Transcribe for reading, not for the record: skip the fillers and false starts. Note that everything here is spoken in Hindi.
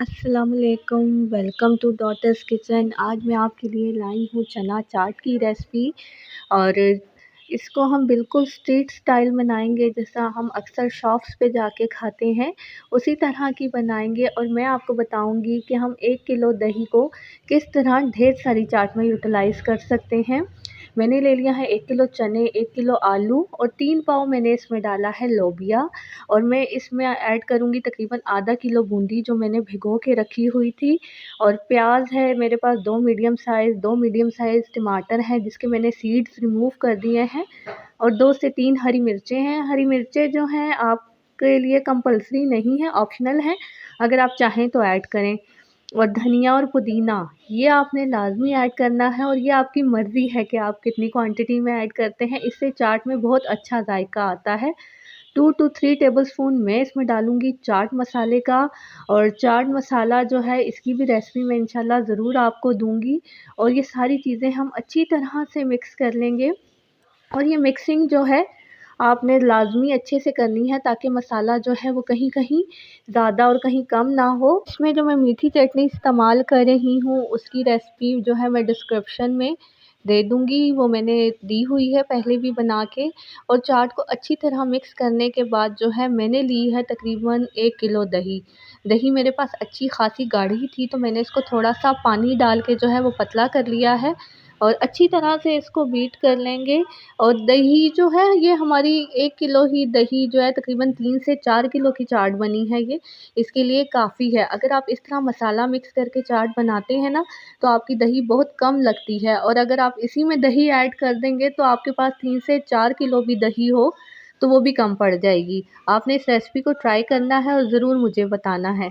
अस्सलामुअलैकुम, वेलकम टू डॉटर्स किचन। आज मैं आपके लिए लाई हूँ चना चाट की रेसिपी। और इसको हम बिल्कुल स्ट्रीट स्टाइल बनाएंगे, जैसा हम अक्सर शॉप्स पे जाके खाते हैं उसी तरह की बनाएंगे। और मैं आपको बताऊंगी कि हम 1 किलो दही को किस तरह ढेर सारी चाट में यूटिलाइज़ कर सकते हैं। मैंने ले लिया है 1 किलो चने, 1 किलो आलू और 3 पाव मैंने इसमें डाला है लोबिया। और मैं इसमें ऐड करूँगी तकरीबन आधा किलो बूंदी जो मैंने भिगो के रखी हुई थी। और प्याज है मेरे पास 2 मीडियम साइज़ टमाटर हैं जिसके मैंने सीड्स रिमूव कर दिए हैं। और 2 से 3 हरी मिर्चें हैं। हरी मिर्चें जो हैं आपके लिए कंपल्सरी नहीं है, ऑप्शनल है, अगर आप चाहें तो ऐड करें। और धनिया और पुदीना ये आपने लाज़मी ऐड करना है, और ये आपकी मर्ज़ी है कि आप कितनी क्वांटिटी में ऐड करते हैं। इससे चाट में बहुत अच्छा जायका आता है। 2 टू 3 टेबलस्पून मैं इसमें डालूँगी चाट मसाले का। और चाट मसाला जो है इसकी भी रेसिपी मैं इंशाल्लाह ज़रूर आपको दूँगी। और ये सारी चीज़ें हम अच्छी तरह से मिक्स कर लेंगे। और ये मिक्सिंग जो है आपने लाज़मी अच्छे से करनी है, ताकि मसाला जो है वो कहीं-कहीं ज़्यादा और कहीं कम ना हो। इसमें जो मैं मीठी चटनी इस्तेमाल कर रही हूँ उसकी रेसिपी जो है मैं डिस्क्रिप्शन में दे दूँगी, वो मैंने दी हुई है पहले भी बना के। और चाट को अच्छी तरह मिक्स करने के बाद जो है मैंने ली है तकरीबन 1 किलो दही। दही मेरे पास अच्छी ख़ासी गाढ़ी थी, तो मैंने इसको थोड़ा-सा पानी डाल के जो है वो पतला कर लिया है। और अच्छी तरह से इसको बीट कर लेंगे। और दही जो है ये हमारी 1 किलो ही दही जो है तकरीबन 3 से 4 किलो की चाट बनी है ये, इसके लिए काफ़ी है। अगर आप इस तरह मसाला मिक्स करके चाट बनाते हैं ना, तो आपकी दही बहुत कम लगती है। और अगर आप इसी में दही ऐड कर देंगे तो आपके पास 3 से 4 किलो भी दही हो तो वो भी कम पड़ जाएगी। आपने इस रेसिपी को ट्राई करना है और ज़रूर मुझे बताना है।